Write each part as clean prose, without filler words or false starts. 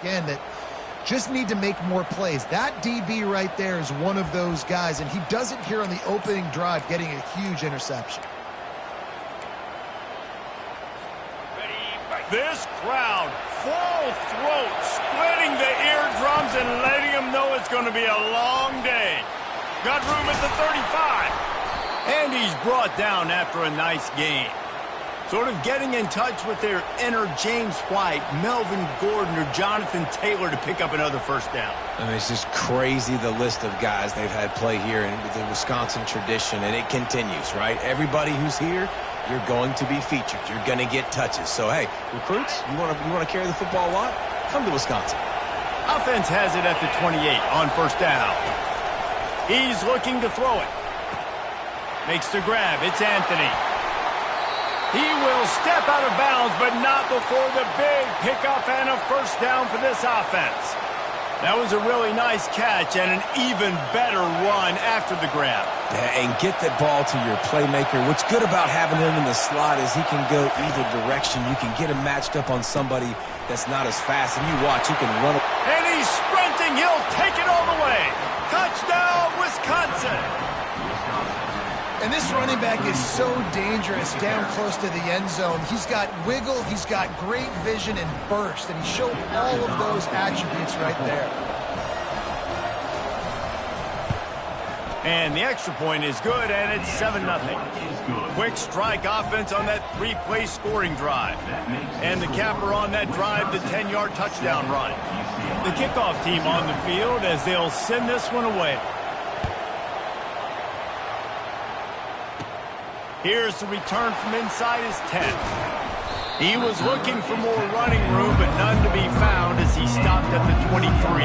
again that just need to make more plays. That DB right there is one of those guys, and he does it here on the opening drive, getting a huge interception. This crowd, full throat, splitting the eardrums and letting them know it's going to be a long day. Got room at the 35. And he's brought down after a nice game. Sort of getting in touch with their inner James White, Melvin Gordon, or Jonathan Taylor to pick up another first down. I mean, it's just crazy the list of guys they've had play here in the Wisconsin tradition, and it continues, right? Everybody who's here, you're going to be featured. You're going to get touches. So, hey, recruits, you want to carry the football a lot? Come to Wisconsin. Offense has it at the 28 on first down. He's looking to throw it. Makes the grab. It's Anthony. He will step out of bounds, but not before the big pickup and a first down for this offense. That was a really nice catch and an even better run after the grab. Yeah, and get that ball to your playmaker. What's good about having him in the slot is he can go either direction. You can get him matched up on somebody that's not as fast, and you watch, he can run. And he's sprinting. He'll take it all the way. Touchdown, Wisconsin. And this running back is so dangerous down close to the end zone. He's got wiggle, he's got great vision and burst, and he showed all of those attributes right there. And the extra point is good, and it's 7-0. Quick strike offense on that 3-play scoring drive. And the capper on that drive, the 10-yard touchdown run. The kickoff team on the field as they'll send this one away. Here's the return from inside his 10. He was looking for more running room, but none to be found as he stopped at the 23.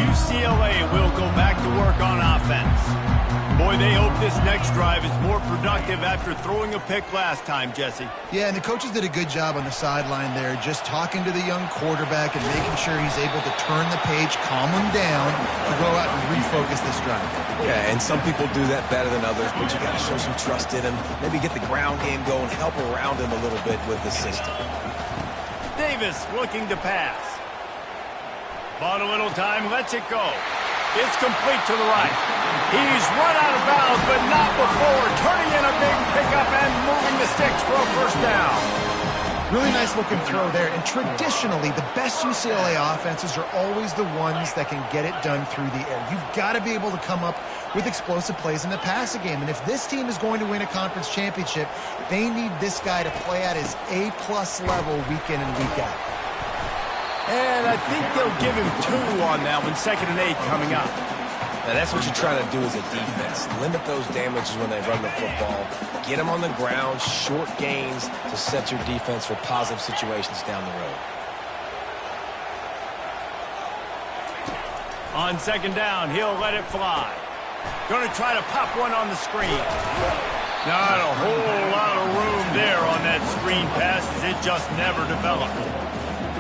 UCLA will go back to work on offense. Boy, they hope this next drive is more productive after throwing a pick last time, Jesse. Yeah, and the coaches did a good job on the sideline there, just talking to the young quarterback and making sure he's able to turn the page, calm him down, to go out and refocus this drive. Yeah, and some people do that better than others, but you got to show some trust in him, maybe get the ground game going, help around him a little bit with the system. Davis looking to pass. Bought a little time, lets it go. It's complete to the right. He's run out of bounds, but not before turning in a big pickup and moving the sticks for a first down. Really nice looking throw there. And traditionally, the best UCLA offenses are always the ones that can get it done through the air. You've got to be able to come up with explosive plays in the passing game. And if this team is going to win a conference championship, they need this guy to play at his A-plus level week in and week out. And I think they'll give him 2 on that one, 2nd and 8 coming up. Now, that's what you're trying to do as a defense. Limit those damages when they run the football. Get them on the ground, short gains to set your defense for positive situations down the road. On 2nd down, he'll let it fly. Going to try to pop one on the screen. Not a whole lot of room there on that screen pass as it just never developed.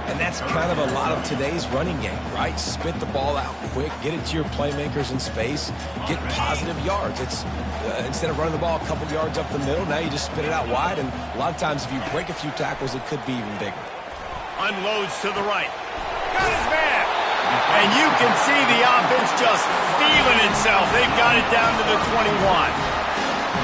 And that's kind of a lot of today's running game, right? Spit the ball out quick, get it to your playmakers in space, get positive yards. It's instead of running the ball a couple yards up the middle, now you just spit it out wide, and a lot of times if you break a few tackles, it could be even bigger. Unloads to the right. Got his man. And you can see the offense just feeling itself. They've got it down to the 21.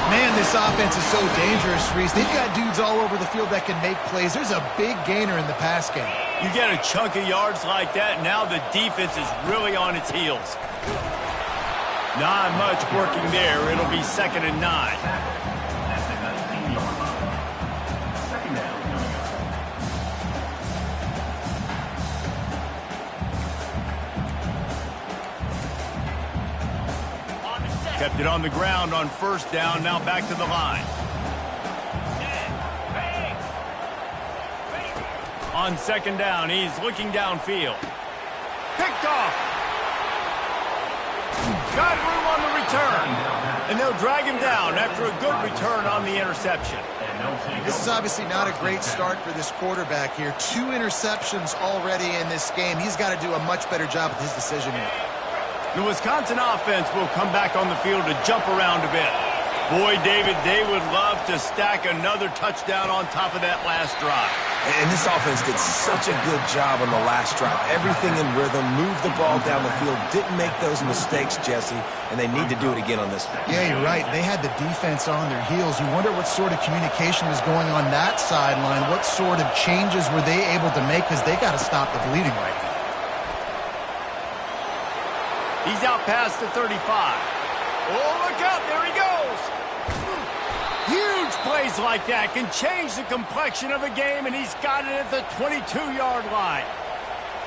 Man, this offense is so dangerous, Reese. They've got dudes all over the field that can make plays. There's a big gainer in the pass game. You get a chunk of yards like that, now the defense is really on its heels. Not much working there. It'll be 2nd and 9. Kept it on the ground on first down, now back to the line. On 2nd down, he's looking downfield. Picked off. Got room on the return. And they'll drag him down after a good return on the interception. This is obviously not a great start for this quarterback here. 2 interceptions already in this game. He's got to do a much better job with his decision-making. The Wisconsin offense will come back on the field to jump around a bit. Boy, David, they would love to stack another touchdown on top of that last drive. And this offense did such a good job on the last drive. Everything in rhythm, moved the ball down the field, didn't make those mistakes, Jesse, and they need to do it again on this one. Yeah, you're right. They had the defense on their heels. You wonder what sort of communication was going on that sideline. What sort of changes were they able to make, because they got to stop the bleeding right now. He's out past the 35. Oh, look out. There he goes. Huge plays like that can change the complexion of a game, and he's got it at the 22-yard line.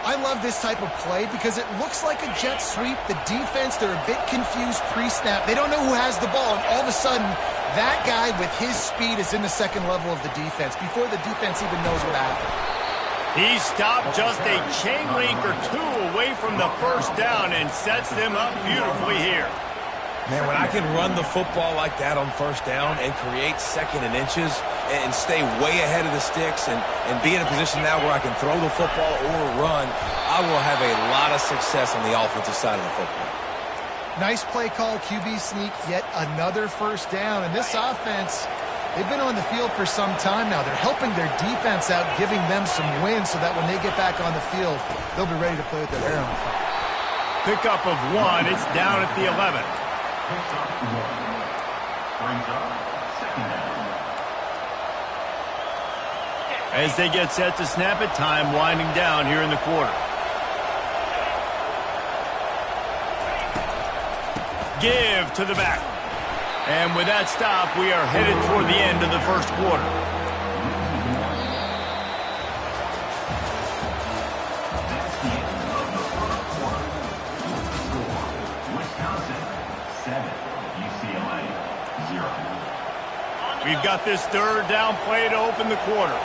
I love this type of play because it looks like a jet sweep. The defense, they're a bit confused pre-snap. They don't know who has the ball, and all of a sudden, that guy with his speed is in the second level of the defense before the defense even knows what happened. He stopped just a chain link or 2 away from the first down and sets them up beautifully here. Man, when I can run the football like that on first down and create second and inches and stay way ahead of the sticks and be in a position now where I can throw the football or run, I will have a lot of success on the offensive side of the football. Nice play call, QB sneak, yet another first down. And this offense, they've been on the field for some time now. They're helping their defense out, giving them some wins so that when they get back on the field, they'll be ready to play with their hair on fire. Pickup of 1. It's down at the 11. As they get set to snap it, time winding down here in the quarter. Give to the back. And with that stop, we are headed toward the end of the first quarter. We've got this third down play to open the quarter.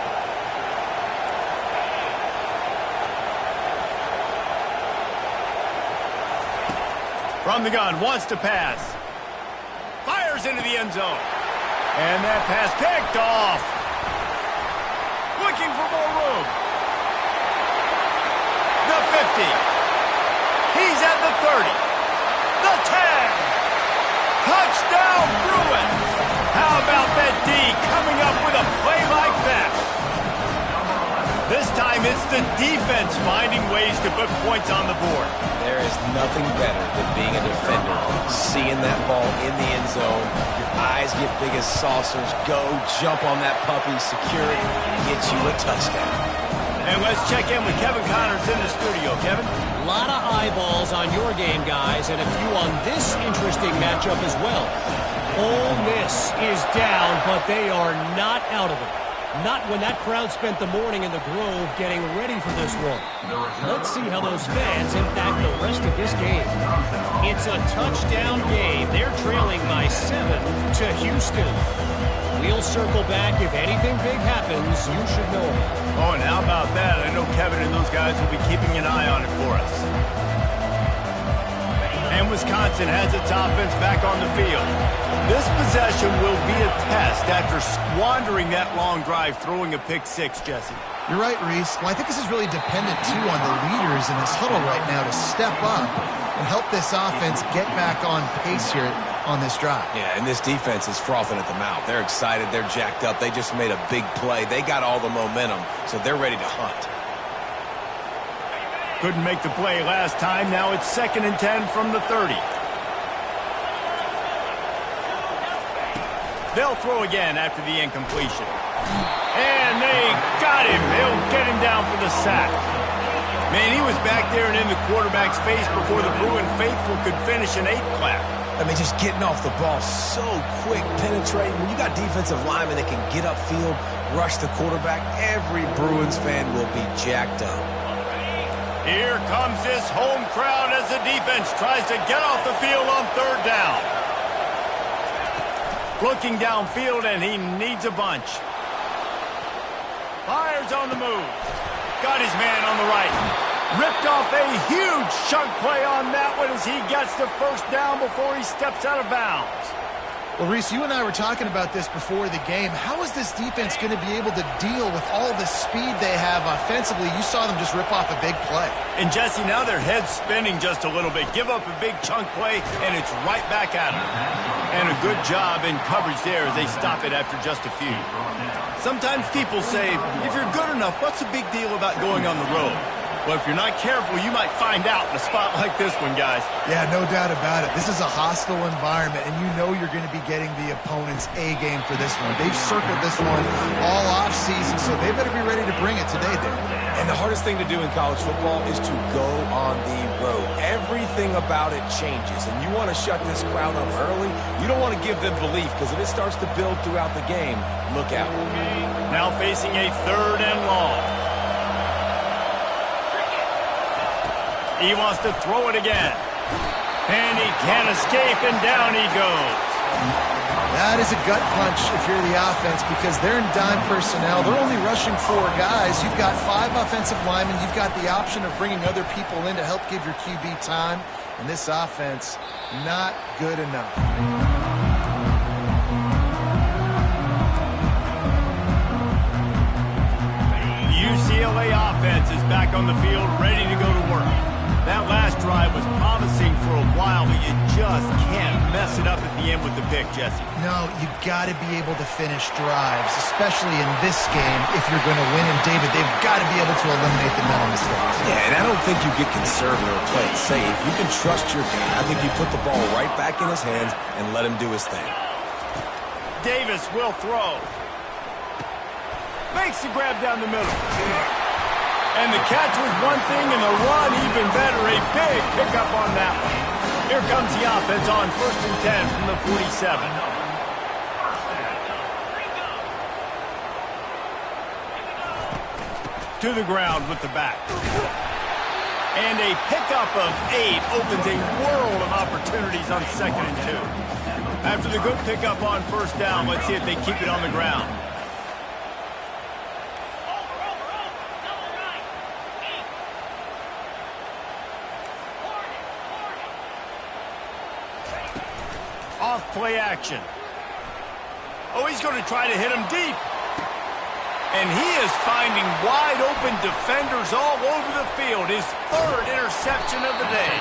From the gun, wants to pass. Fires into the end zone. And that pass picked off. Looking for more room. The 50. He's at the 30. The 10. Touchdown, Bruins. How about that D coming up with a play like that? This time it's the defense finding ways to put points on the board. There is nothing better than being a defender, seeing that ball in the end zone. Your eyes get big as saucers. Go, jump on that puppy, secure it, get you a touchdown. And let's check in with Kevin Connors in the studio. Kevin? A lot of eyeballs on your game, guys, and a few on this interesting matchup as well. Ole Miss is down, but they are not out of it. Not when that crowd spent the morning in the Grove getting ready for this one. Let's see how those fans impact the rest of this game. It's a touchdown game. They're trailing by 7 to Houston. We'll circle back. If anything big happens, you should know it. Oh, and how about that? I know Kevin and those guys will be keeping an eye on it for us. And Wisconsin has its offense back on the field. This possession will be a test after squandering that long drive, throwing a pick six, Jesse. You're right, Reese. Well, I think this is really dependent, too, on the leaders in this huddle right now to step up and help this offense get back on pace here on this drive. Yeah, and this defense is frothing at the mouth. They're excited. They're jacked up. They just made a big play. They got all the momentum, so they're ready to hunt. Couldn't make the play last time. Now it's 2nd and 10 from the 30. They'll throw again after the incompletion. And they got him. They'll get him down for the sack. Man, he was back there and in the quarterback's face before the Bruin faithful could finish an 8 clap. I mean, just getting off the ball so quick, penetrating. When you got defensive linemen that can get upfield, rush the quarterback, every Bruins fan will be jacked up. Here comes this home crowd as the defense tries to get off the field on 3rd down. Looking downfield, and he needs a bunch. Fires on the move. Got his man on the right. Ripped off a huge chunk play on that one as he gets the first down before he steps out of bounds. Well, Reese, you and I were talking about this before the game. How is this defense going to be able to deal with all the speed they have offensively? You saw them just rip off a big play. And, Jesse, now their head's spinning just a little bit. Give up a big chunk play, and it's right back at them. And a good job in coverage there as they stop it after just a few. Sometimes people say, if you're good enough, what's the big deal about going on the road? Well, if you're not careful, you might find out in a spot like this one, guys. Yeah, no doubt about it. This is a hostile environment, and you know you're going to be getting the opponent's A-game for this one. They've circled this one all off-season, so they better be ready to bring it today, Dan. And the hardest thing to do in college football is to go on the road. Everything about it changes, and you want to shut this crowd up early. You don't want to give them belief, because if it starts to build throughout the game, look out. Now facing a 3rd and long. He wants to throw it again. And he can't escape, and down he goes. That is a gut punch if you're the offense because they're in dime personnel. They're only rushing 4 guys. You've got 5 offensive linemen. You've got the option of bringing other people in to help give your QB time. And this offense, not good enough. UCLA offense is back on the field, ready to go to work. That last drive was promising for a while, but you just can't mess it up at the end with the pick, Jesse. No, you got to be able to finish drives, especially in this game if you're going to win. And, David, they've got to be able to eliminate the mental mistakes. Yeah, and I don't think you get conservative or play it safe. You can trust your guy. I think you put the ball right back in his hands and let him do his thing. Davis will throw. Makes the grab down the middle. And the catch was one thing, and the run even better. A big pickup on that one. Here comes the offense on 1st and 10 from the 47. To the ground with the back. And a pickup of 8 opens a world of opportunities on 2nd and 2. After the good pickup on 1st down, let's see if they keep it on the ground. Off play action. Oh, he's going to try to hit him deep. And he is finding wide open defenders all over the field. His 3rd interception of the day.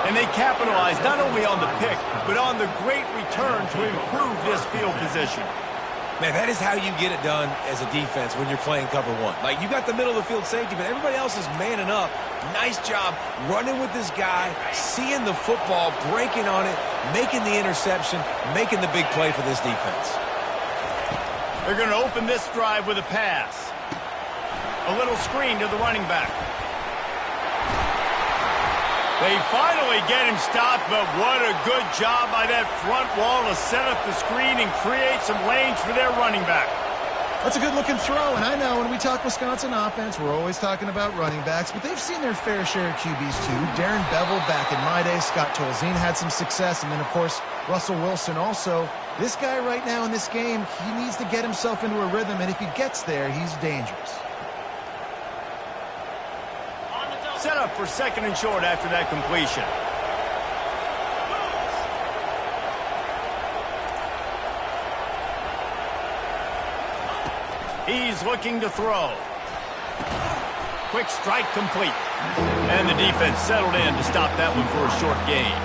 And they capitalized not only on the pick, but on the great return to improve this field position. Man, that is how you get it done as a defense when you're playing cover 1. Like, you got the middle of the field safety, but everybody else is manning up. Nice job running with this guy, seeing the football, breaking on it, making the interception, making the big play for this defense. They're going to open this drive with a pass. A little screen to the running back. They finally get him stopped, but what a good job by that front wall to set up the screen and create some lanes for their running back. That's a good-looking throw, and I know when we talk Wisconsin offense, we're always talking about running backs, but they've seen their fair share of QBs too. Darren Bevel back in my day, Scott Tolzien had some success, and then, of course, Russell Wilson also. This guy right now in this game, he needs to get himself into a rhythm, and if he gets there, he's dangerous. Set up for 2nd and short after that completion. He's looking to throw. Quick strike complete. And the defense settled in to stop that one for a short gain.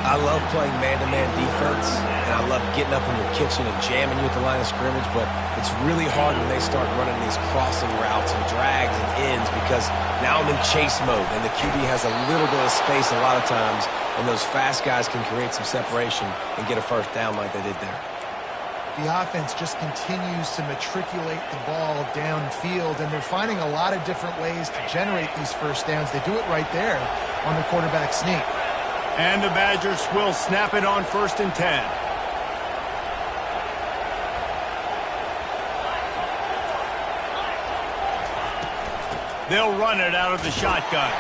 I love playing man-to-man defense, and I love getting up in your kitchen and jamming you at the line of scrimmage, but it's really hard when they start running these crossing routes and drags and ends because now I'm in chase mode, and the QB has a little bit of space a lot of times, and those fast guys can create some separation and get a 1st down like they did there. The offense just continues to matriculate the ball downfield, and they're finding a lot of different ways to generate these 1st downs. They do it right there on the quarterback sneak. And the Badgers will snap it on 1st and 10. They'll run it out of the shotgun.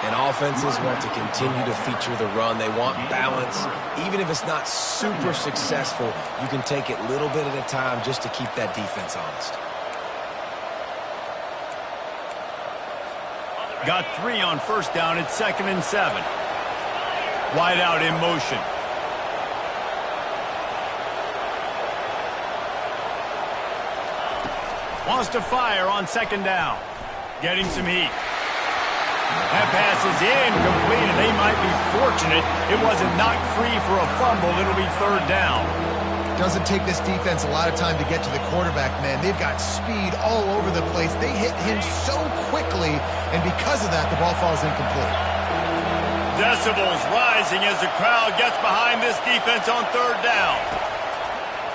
And offenses want to continue to feature the run. They want balance. Even if it's not super successful, you can take it little bit at a time just to keep that defense honest. Got 3 on 1st down at 2nd and 7. Wide out in motion. Wants to fire on second down. Getting some heat. That pass is incomplete, and they might be fortunate it wasn't knocked free for a fumble. It'll be third down. Doesn't take this defense a lot of time to get to the quarterback, man. They've got speed all over the place. They hit him so quickly, and because of that, the ball falls incomplete. Decibels rising as the crowd gets behind this defense on third down.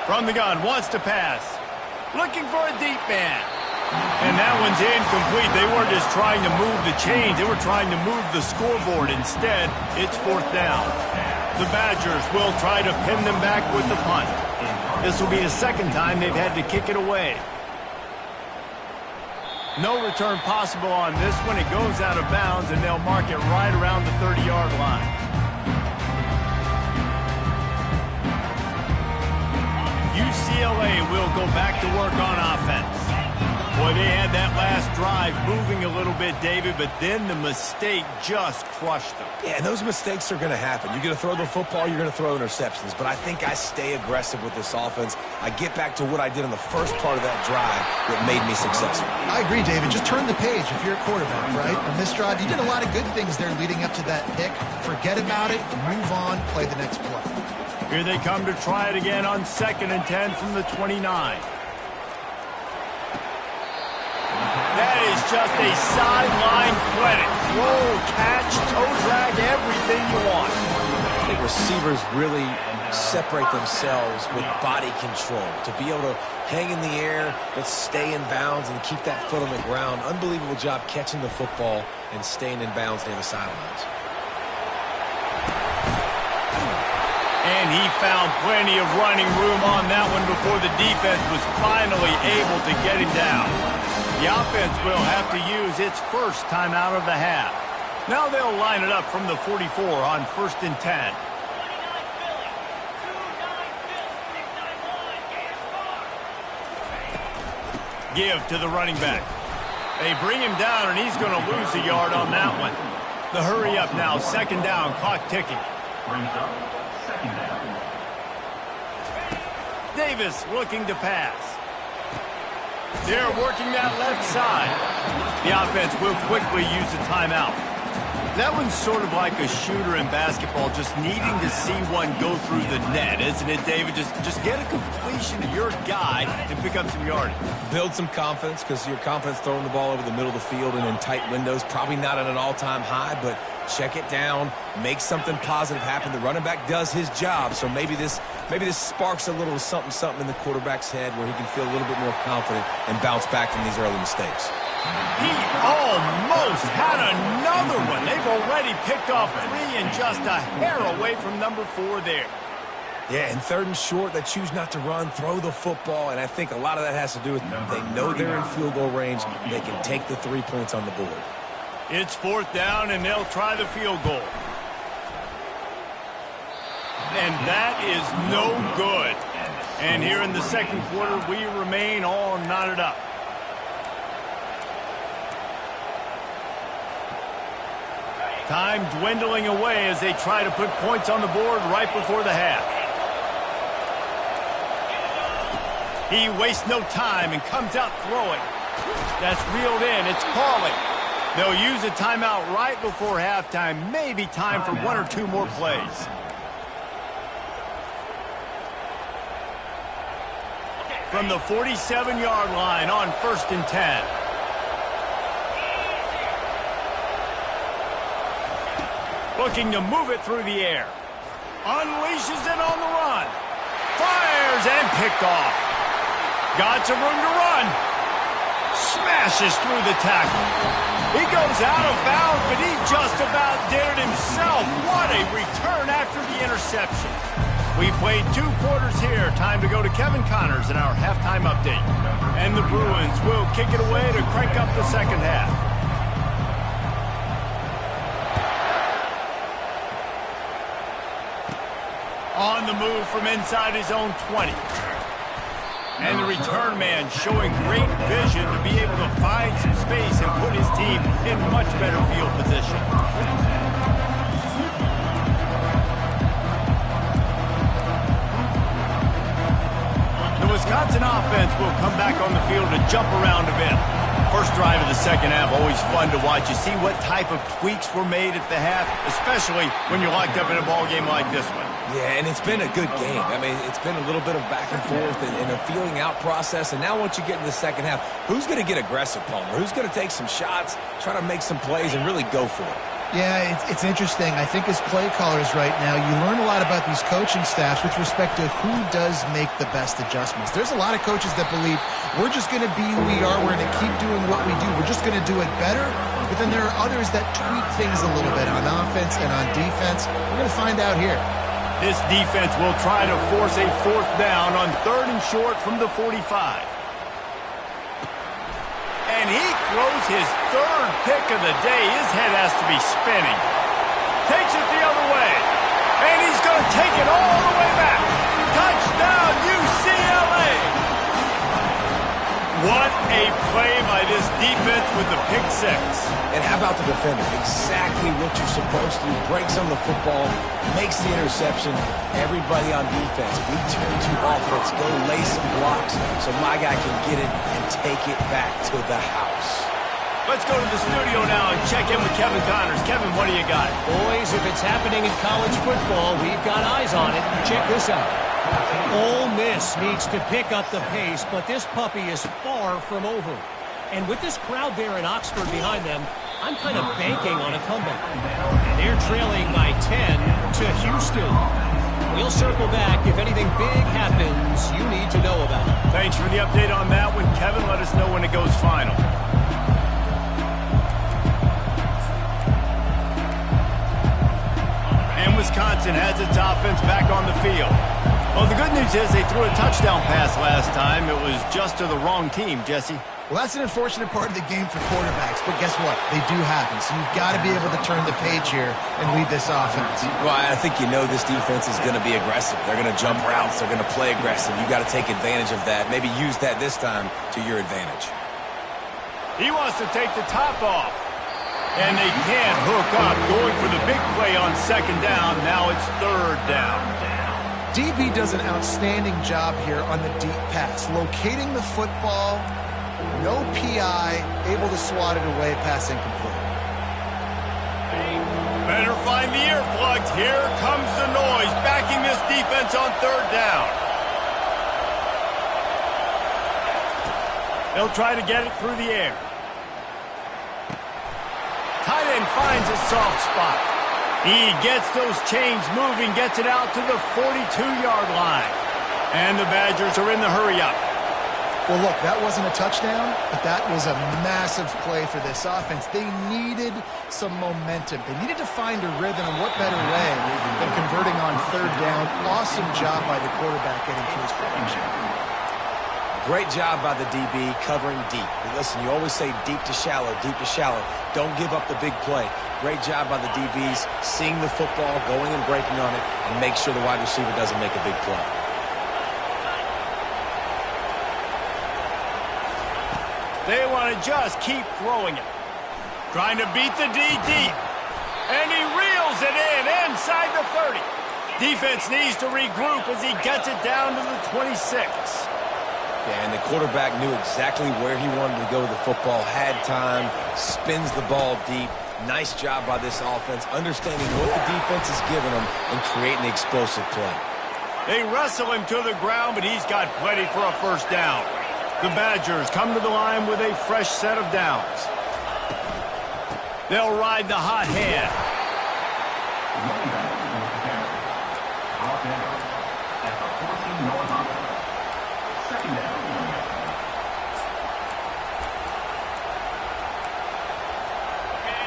From the gun, wants to pass. Looking for a deep man. And that one's incomplete. They weren't just trying to move the chains. They were trying to move the scoreboard. Instead, it's fourth down. The Badgers will try to pin them back with the punt. This will be the second time they've had to kick it away. No return possible on this one. It goes out of bounds, and they'll mark it right around the 30-yard line. UCLA will go back to work on offense. Boy, they had that last drive moving a little bit, David, but then the mistake just crushed them. Yeah, and those mistakes are going to happen. You're going to throw the football, you're going to throw interceptions. But I think I stay aggressive with this offense. I get back to what I did in the first part of that drive that made me successful. I agree, David. Just turn the page if you're a quarterback, right? On this drive, you did a lot of good things there leading up to that pick. Forget about it, move on, play the next play. Here they come to try it again on 2nd and 10 from the 29. That is just a sideline credit. Throw, catch, toe drag, everything you want. I think receivers really separate themselves with body control. To be able to hang in the air, but stay in bounds and keep that foot on the ground. Unbelievable job catching the football and staying in bounds near the sidelines. And he found plenty of running room on that one before the defense was finally able to get him down. The offense will have to use its first timeout of the half. Now they'll line it up from the 44 on 1st and 10. Give to the running back. They bring him down, and he's going to lose a yard on that one. The hurry up now, 2nd down, clock ticking. Davis looking to pass. They're working that left side. The offense will quickly use a timeout. That one's sort of like a shooter in basketball, just needing to see one go through the net, isn't it, David? Just get a completion to your guy and pick up some yardage. Build some confidence, because your confidence throwing the ball over the middle of the field and in tight windows, probably not at an all-time high, but check it down, make something positive happen. The running back does his job, so maybe this sparks a little something in the quarterback's head where he can feel a little bit more confident and bounce back from these early mistakes. He almost had another one. They've already picked off 3 and just a hair away from number 4 there. Yeah, and 3rd and short, they choose not to run, throw the football, and I think a lot of that has to do with they know they're in field goal range. They can take the 3 points on the board. It's 4th down, and they'll try the field goal. And that is no good. And here in the 2nd quarter, we remain all knotted up. Time dwindling away as they try to put points on the board right before the half. He wastes no time and comes out throwing. That's reeled in. It's Pauly. They'll use a timeout right before halftime. Maybe time for 1 or 2 more plays. From the 47-yard line on 1st and 10. Looking to move it through the air. Unleashes it on the run. Fires and picked off. Got some room to run. Smashes through the tackle. He goes out of bounds, but he just about did it himself. What a return after the interception. We played 2 quarters here. Time to go to Kevin Connors in our halftime update. And the Bruins will kick it away to crank up the 2nd half. On the move from inside his own 20. And the return man showing great vision to be able to find some space and put his team in much better field position. The Wisconsin offense will come back on the field to jump around a bit. First drive of the second half, always fun to watch. You see what type of tweaks were made at the half, especially when you're locked up in a ball game like this one. Yeah, and it's been a good game. I mean, it's been a little bit of back and forth and a feeling out process. And now once you get in the second half, who's going to get aggressive, Palmer? Who's going to take some shots, try to make some plays, and really go for it? Yeah, it's interesting. I think as play callers right now, you learn a lot about these coaching staffs with respect to who does make the best adjustments. There's a lot of coaches that believe we're just going to be who we are. We're going to keep doing what we do. We're just going to do it better. But then there are others that tweak things a little bit on offense and on defense. We're going to find out here. This defense will try to force a fourth down on 3rd and short from the 45. And he throws his 3rd pick of the day. His head has to be spinning. Takes it the other way. And he's going to take it all the way back. Touchdown, UCLA! What a play by this defense with the pick 6. And how about the defender? Exactly what you're supposed to do. Breaks on the football, makes the interception. Everybody on defense, we turn to offense, go lay some blocks so my guy can get it and take it back to the house. Let's go to the studio now and check in with Kevin Connors. Kevin, what do you got? Boys, if it's happening in college football, we've got eyes on it. Check this out. Ole Miss needs to pick up the pace, but this puppy is far from over. And with this crowd there in Oxford behind them, I'm kind of banking on a comeback. And they're trailing by 10 to Houston. We'll circle back if anything big happens you need to know about. Thanks for the update on that one, Kevin. Let us know when it goes final. And Wisconsin has its offense back on the field. Well, the good news is they threw a touchdown pass last time. It was just to the wrong team, Jesse. Well, that's an unfortunate part of the game for quarterbacks, but guess what? They do happen, so you've got to be able to turn the page here and lead this offense. Well, I think you know this defense is going to be aggressive. They're going to jump routes. They're going to play aggressive. You've got to take advantage of that. Maybe use that this time to your advantage. He wants to take the top off. And they can't hook up, going for the big play on 2nd down. Now it's 3rd down. DB does an outstanding job here on the deep pass, locating the football, no PI, able to swat it away, pass incomplete. Better find the earplugs. Here comes the noise, backing this defense on 3rd down. They'll try to get it through the air. Tight end finds a soft spot. He gets those chains moving, gets it out to the 42-yard line. And the Badgers are in the hurry-up. Well, look, that wasn't a touchdown, but that was a massive play for this offense. They needed some momentum. They needed to find a rhythm, and what better way than converting on 3rd down. Awesome job by the quarterback getting to his production. Great job by the DB covering deep. Listen, you always say deep to shallow, deep to shallow. Don't give up the big play. Great job by the DBs, seeing the football, going and breaking on it, and make sure the wide receiver doesn't make a big play. They want to just keep throwing it. Trying to beat the D deep. And he reels it in inside the 30. Defense needs to regroup as he gets it down to the 26. Yeah, and the quarterback knew exactly where he wanted to go with the football, had time, spins the ball deep. Nice job by this offense, understanding what the defense is giving them and creating the explosive play. They wrestle him to the ground, but he's got plenty for a 1st down. The Badgers come to the line with a fresh set of downs. They'll ride the hot hand.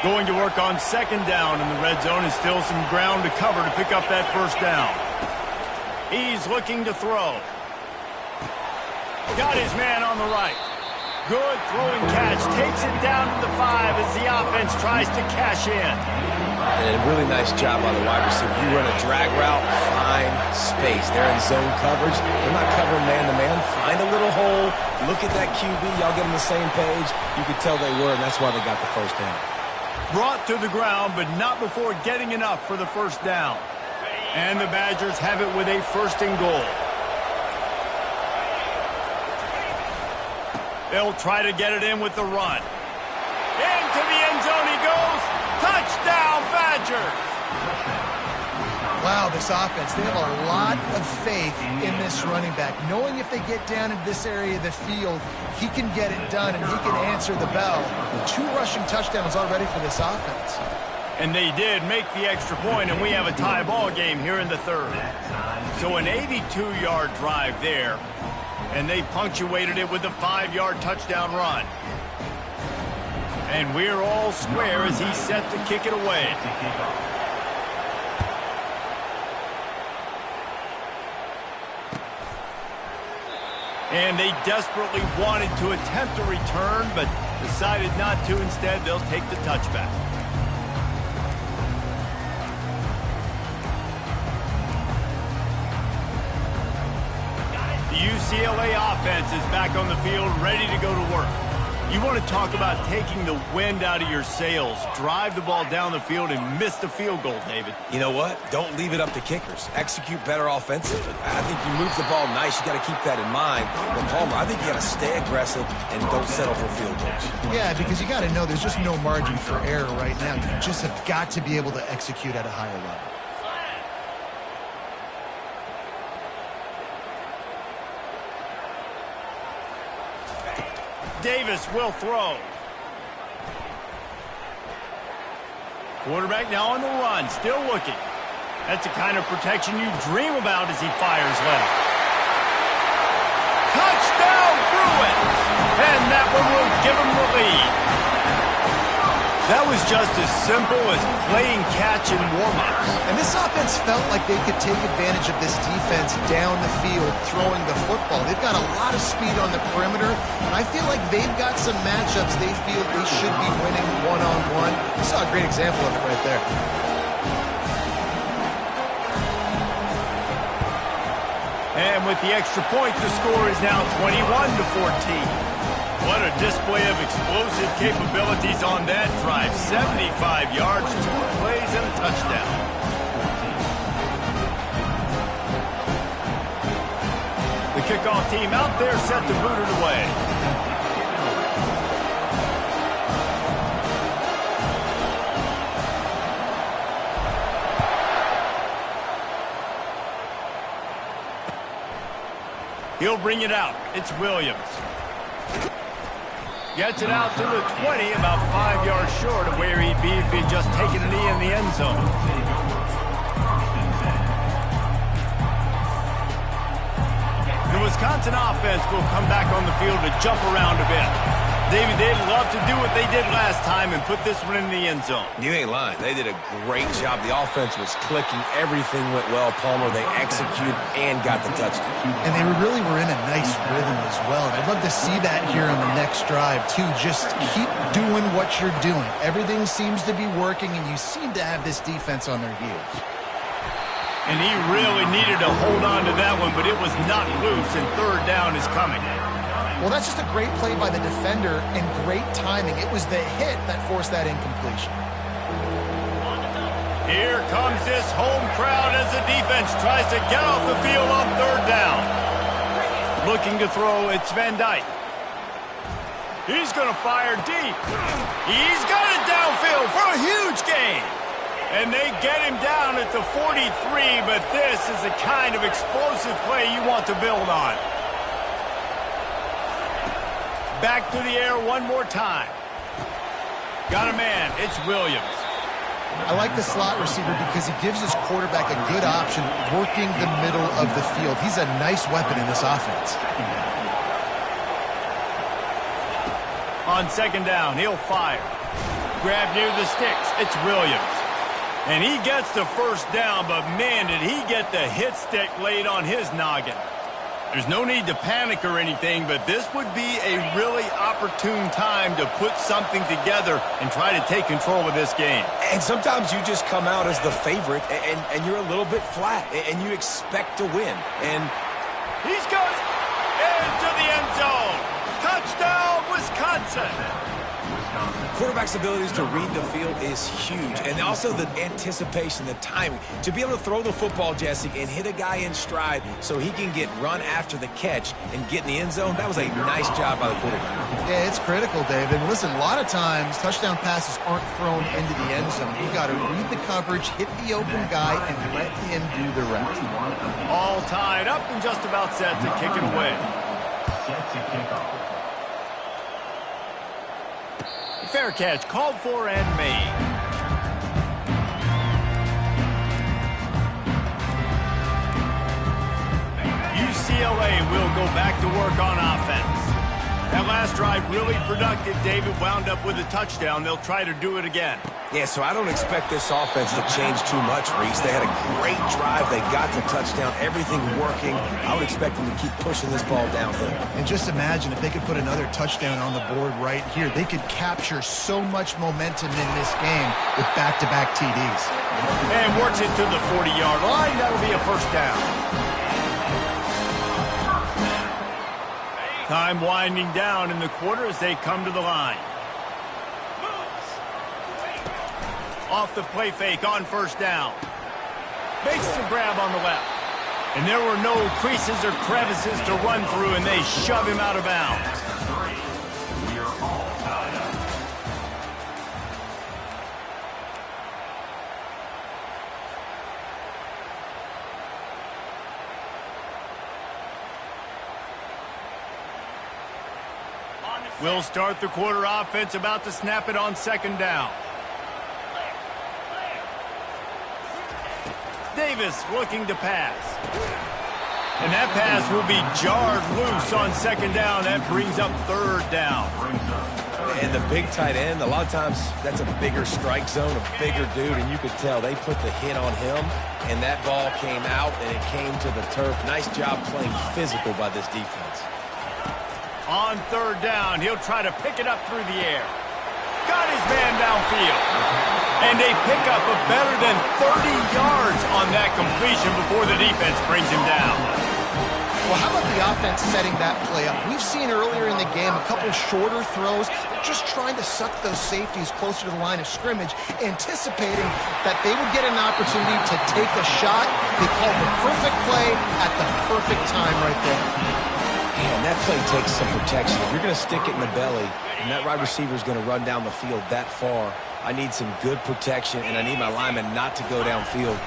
Going to work on 2nd down in the red zone, and still some ground to cover to pick up that 1st down. He's looking to throw. Got his man on the right. Good throwing catch. Takes it down to the 5 as the offense tries to cash in. And a really nice job by the wide receiver. You run a drag route, find space. They're in zone coverage. They're not covering man-to-man. Find a little hole. Look at that QB. Y'all get on the same page. You could tell they were, and that's why they got the 1st down. Brought to the ground, but not before getting enough for the 1st down. And the Badgers have it with a 1st and goal. They'll try to get it in with the run. Into the end zone he goes. Touchdown, Badgers! Wow, this offense, they have a lot of faith in this running back. Knowing if they get down in this area of the field, he can get it done and he can answer the bell. 2 rushing touchdowns already for this offense. And they did make the extra point, and we have a tie ball game here in the third. So an 82-yard drive there, and they punctuated it with a 5-yard touchdown run. And we're all square as he's set to kick it away. And they desperately wanted to attempt a return, but decided not to. Instead, they'll take the touchback. The UCLA offense is back on the field, ready to go to work. You want to talk about taking the wind out of your sails. Drive the ball down the field and miss the field goal, David. You know what? Don't leave it up to kickers. Execute better offensively. I think you move the ball nice. You got to keep that in mind. But Palmer, I think you got to stay aggressive and don't settle for field goals. Yeah, because you got to know there's just no margin for error right now. You just have got to be able to execute at a higher level. Davis will throw. Quarterback now on the run, still looking. That's the kind of protection you dream about as he fires left. Touchdown, Bruins! And that one will give him the lead. That was just as simple as playing catch in warm-ups. And this offense felt like they could take advantage of this defense down the field throwing the football. They've got a lot of speed on the perimeter. I feel like they've got some matchups they feel they should be winning one-on-one. You saw a great example of it right there. And with the extra point, the score is now 21-14. What a display of explosive capabilities on that drive. 75 yards, 2 plays, and a touchdown. The kickoff team out there set to boot it away. He'll bring it out. It's Williams. Gets it out to the 20, about 5 yards short of where he'd be if he'd just taken a knee in the end zone. The Wisconsin offense will come back on the field to jump around a bit. David, they'd love to do what they did last time and put this one in the end zone. You ain't lying. They did a great job. The offense was clicking. Everything went well, Palmer. They executed and got the touchdown. And they really were in a nice rhythm as well. And I'd love to see that here on the next drive, too. Just keep doing what you're doing. Everything seems to be working, and you seem to have this defense on their heels. And he really needed to hold on to that one, but it was not loose, and third down is coming. Well, that's just a great play by the defender and great timing. It was the hit that forced that incompletion. Here comes this home crowd as the defense tries to get off the field on third down. Looking to throw, it's Van Dyke. He's going to fire deep. He's got it downfield for a huge gain. And they get him down at the 43, but this is the kind of explosive play you want to build on. Back to the air one more time. Got a man. It's Williams. I like the slot receiver because he gives his quarterback a good option working the middle of the field. He's a nice weapon in this offense. On second down, he'll fire. Grab near the sticks. It's Williams. And he gets the first down, but man, did he get the hit stick laid on his noggin. There's no need to panic or anything, but this would be a really opportune time to put something together and try to take control of this game. And sometimes you just come out as the favorite, and you're a little bit flat, and you expect to win. And he's got it into the end zone. Touchdown, Wisconsin. Quarterback's abilities to read the field is huge, and also the anticipation, the timing. To be able to throw the football, Jesse, and hit a guy in stride so he can get run after the catch and get in the end zone, that was a nice job by the quarterback. Yeah, it's critical, David. Listen, a lot of times touchdown passes aren't thrown into the end zone. You've got to read the coverage, hit the open guy, and let him do the rest. All tied up and just about set to kick it away. Set to kick off. Fair catch called for and made. UCLA will go back to work on offense. That last drive really productive. David wound up with a touchdown. They'll try to do it again. Yeah, so I don't expect this offense to change too much, Reese. They had a great drive. They got the touchdown. Everything working. I would expect them to keep pushing this ball downhill. And just imagine if they could put another touchdown on the board right here. They could capture so much momentum in this game with back-to-back TDs. And works it to the 40-yard line. That'll be a first down. Time winding down in the quarter as they come to the line. Off the play fake on first down. Makes the grab on the left. And there were no creases or crevices to run through, and they shove him out of bounds. We are all tied up. We'll start the quarter offense, about to snap it on second down. Davis looking to pass. And that pass will be jarred loose on second down. That brings up third down. And the big tight end, a lot of times that's a bigger strike zone, a bigger dude, and you could tell they put the hit on him, and that ball came out, and it came to the turf. Nice job playing physical by this defense. On third down, he'll try to pick it up through the air. Got his man downfield. And they pick up a better than 30 yards on that completion before the defense brings him down. Well, how about the offense setting that play up? We've seen earlier in the game a couple shorter throws. They're just trying to suck those safeties closer to the line of scrimmage, anticipating that they would get an opportunity to take a shot. They called the perfect play at the perfect time right there. Man, that play takes some protection. If you're going to stick it in the belly and that wide receiver is going to run down the field that far, I need some good protection, and I need my lineman not to go downfield.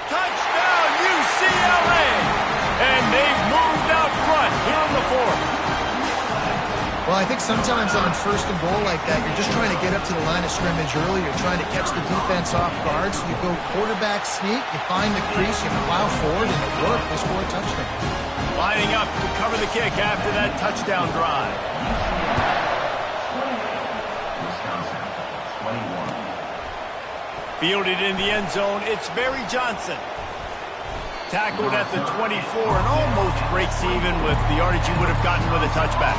Touchdown, UCLA! And they've moved out front here in the fourth. Well, I think sometimes on first and goal like that, you're just trying to get up to the line of scrimmage early. You're trying to catch the defense off guard. So you go quarterback sneak, you find the crease, you plow forward, and it worked. They score a touchdown. Lining up to cover the kick after that touchdown drive. Wisconsin, 21. Fielded in the end zone, it's Barry Johnson. Tackled at the 24 and almost breaks even with the yardage he would have gotten with a touchback.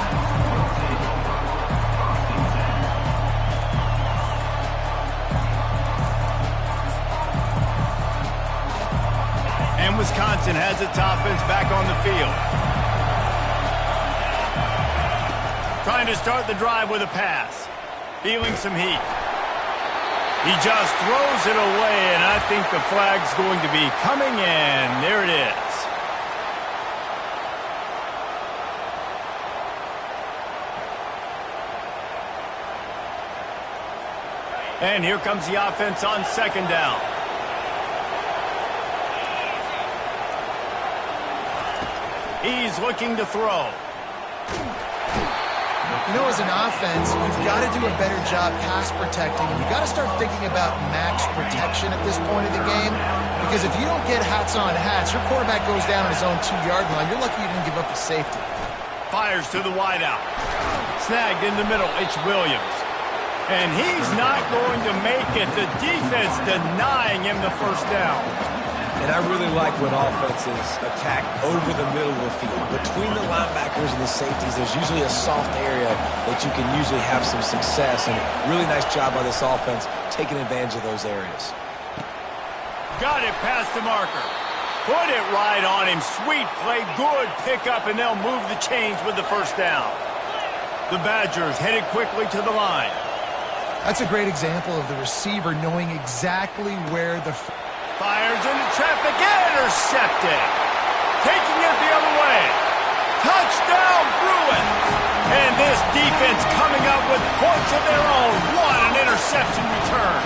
And Wisconsin has its offense back on the field. Trying to start the drive with a pass. Feeling some heat. He just throws it away, and I think the flag's going to be coming in. There it is. And here comes the offense on second down. He's looking to throw. You know, as an offense, you've got to do a better job pass protecting, and you've got to start thinking about max protection at this point of the game, because if you don't get hats on hats, your quarterback goes down on his own 2-yard line. You're lucky you didn't give up the safety. Fires to the wideout. Snagged in the middle, it's Williams. And he's not going to make it. The defense denying him the first down. And I really like when offenses attack over the middle of the field. Between the linebackers and the safeties, there's usually a soft area that you can usually have some success. And really nice job by this offense taking advantage of those areas. Got it past the marker. Put it right on him. Sweet play, good pickup, and they'll move the chains with the first down. The Badgers headed quickly to the line. That's a great example of the receiver knowing exactly where the... Fires into traffic, intercepted. Taking it the other way. Touchdown, Bruins. And this defense coming up with points of their own. What an interception return.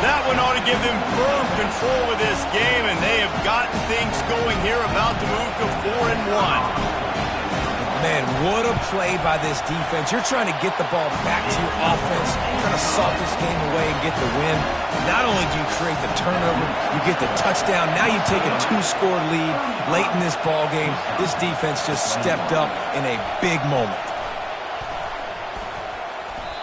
That one ought to give them firm control of this game, and they have gotten things going here, about to move to 4-1. Man, what a play by this defense. You're trying to get the ball back to your offense, trying to salt this game away and get the win. Not only do you create the turnover, you get the touchdown. Now you take a 2-score lead late in this ball game. This defense just stepped up in a big moment.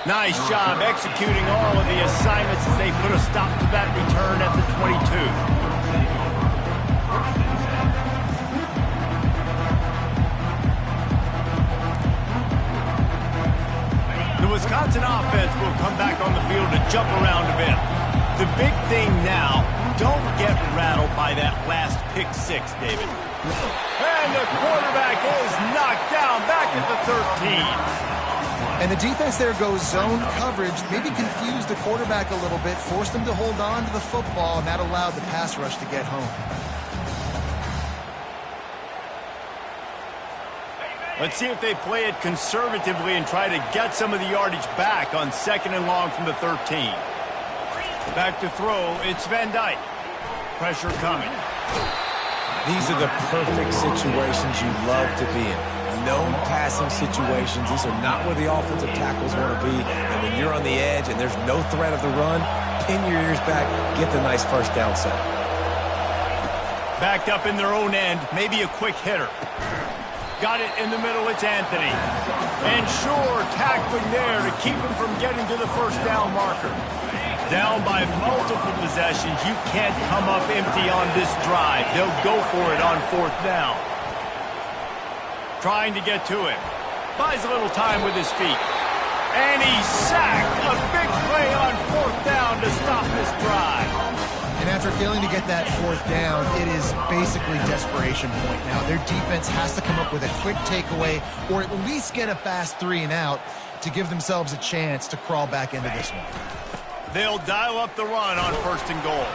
Nice job executing all of the assignments as they put a stop to that return at the 22. The Wisconsin offense will come back on the field to jump around a bit. The big thing now, don't get rattled by that last pick six, David. And the quarterback is knocked down back at the 13. And the defense there goes zone coverage, maybe confused the quarterback a little bit, forced him to hold on to the football, and that allowed the pass rush to get home. Let's see if they play it conservatively and try to get some of the yardage back on 2nd and long from the 13. Back to throw, it's Van Dyke. Pressure coming. These are the perfect situations you love to be in. Known passing situations. These are not where the offensive tackles want to be. And when you're on the edge and there's no threat of the run, pin your ears back, get the nice first down set. Backed up in their own end, maybe a quick hitter. Got it in the middle, it's Anthony. And sure, tackling there to keep him from getting to the first down marker. Down by multiple possessions, you can't come up empty on this drive. They'll go for it on 4th down. Trying to get to him. Buys a little time with his feet. And he's sacked. A big play on 4th down to stop this drive. And after failing to get that 4th down, it is basically desperation point now. Their defense has to come up with a quick takeaway or at least get a fast 3 and out to give themselves a chance to crawl back into this one. They'll dial up the run on 1st and goal.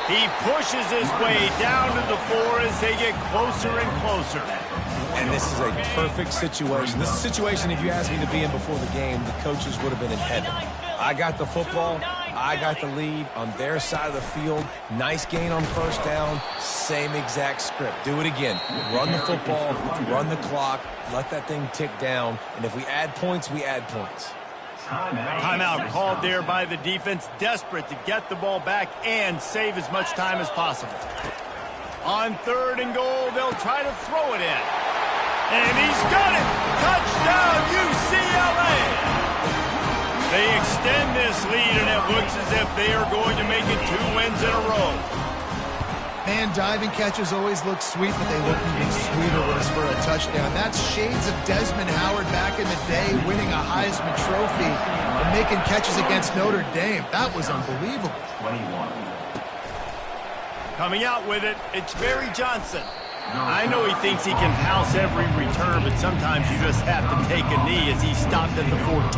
He pushes his way down to the 4 as they get closer and closer. And this is a perfect situation. This is a situation, if you asked me to be in before the game, the coaches would have been in heaven. I got the football. I got the lead on their side of the field. Nice gain on 1st down. Same exact script. Do it again. Run the football, run the clock, let that thing tick down. And if we add points, we add points. Timeout called there by the defense, desperate to get the ball back and save as much time as possible. On 3rd and goal, they'll try to throw it in. And he's got it! Touchdown, UCLA! They extend this lead, and it looks as if they are going to make it 2 wins in a row. Man, diving catches always look sweet, but they look even sweeter when it's for a touchdown. That's shades of Desmond Howard back in the day, winning a Heisman Trophy and making catches against Notre Dame. That was unbelievable. 21. Coming out with it, it's Barry Johnson. I know he thinks he can house every return, but sometimes you just have to take a knee as he stopped at the 14.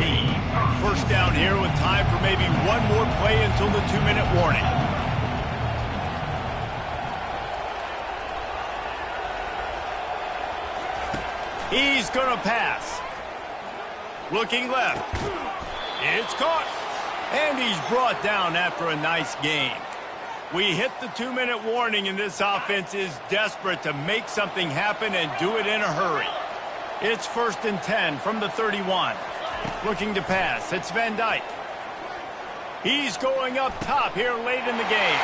1st down here with time for maybe one more play until the 2-minute warning. He's going to pass. Looking left. It's caught. And he's brought down after a nice gain. We hit the 2-minute warning, and this offense is desperate to make something happen and do it in a hurry. It's 1st and 10 from the 31. Looking to pass. It's Van Dyke. He's going up top here late in the game.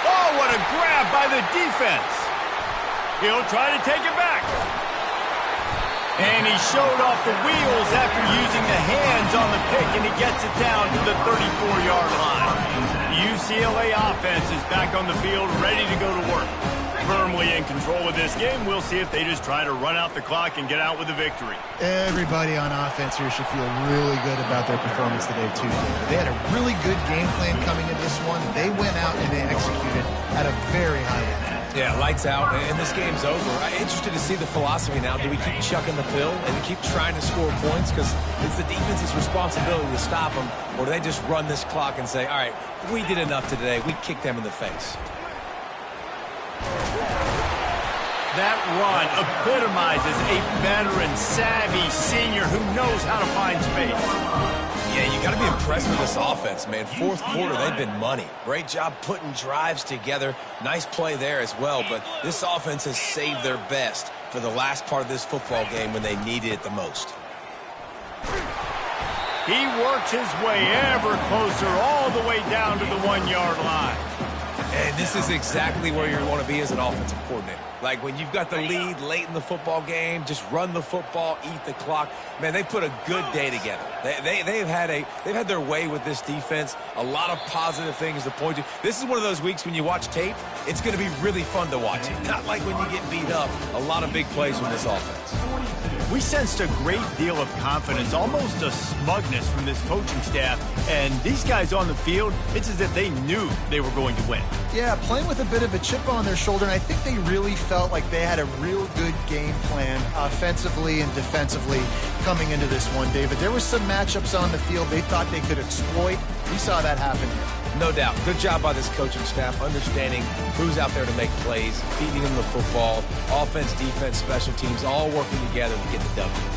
Oh, what a grab by the defense. He'll try to take it back. And he showed off the wheels after using the hands on the pick, and he gets it down to the 34-yard line. The UCLA offense is back on the field, ready to go to work. Firmly in control of this game. We'll see if they just try to run out the clock and get out with a victory. Everybody on offense here should feel really good about their performance today, too. They had a really good game plan coming into this one. They went out and they executed at a very high end. Yeah, lights out, and this game's over. I'm interested to see the philosophy now. Do we keep chucking the pill and keep trying to score points? Because it's the defense's responsibility to stop them. Or do they just run this clock and say, all right, we did enough today. We kicked them in the face. That run epitomizes a veteran, savvy senior who knows how to find space. Yeah, you got to be impressed with this offense, man. Fourth quarter, they've been money. Great job putting drives together. Nice play there as well, but this offense has saved their best for the last part of this football game when they needed it the most. He works his way ever closer all the way down to the 1-yard line. And this is exactly where you want to be as an offensive coordinator. Like when you've got the lead late in the football game, just run the football, eat the clock. Man, they put a good day together. They've had their way with this defense. A lot of positive things to point to. This is one of those weeks when you watch tape, it's going to be really fun to watch it. Not like when you get beat up. A lot of big plays from this offense. We sensed a great deal of confidence, almost a smugness from this coaching staff. And these guys on the field, it's as if they knew they were going to win. Yeah, playing with a bit of a chip on their shoulder, and I think they really felt like they had a real good game plan offensively and defensively coming into this one, David. There were some matchups on the field they thought they could exploit. We saw that happen here. No doubt. Good job by this coaching staff, understanding who's out there to make plays, feeding them the football, offense, defense, special teams, all working together to get the W.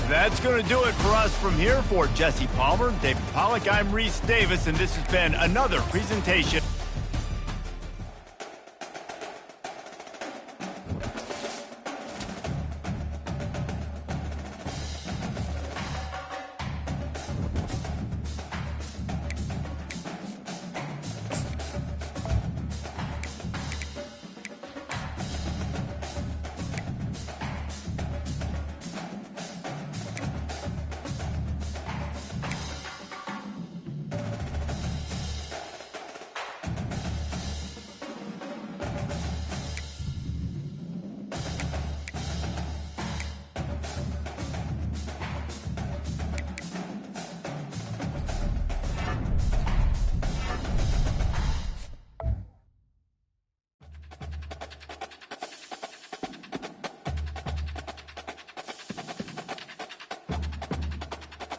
That's going to do it for us from here. For Jesse Palmer, David Pollack, I'm Reese Davis, and this has been another presentation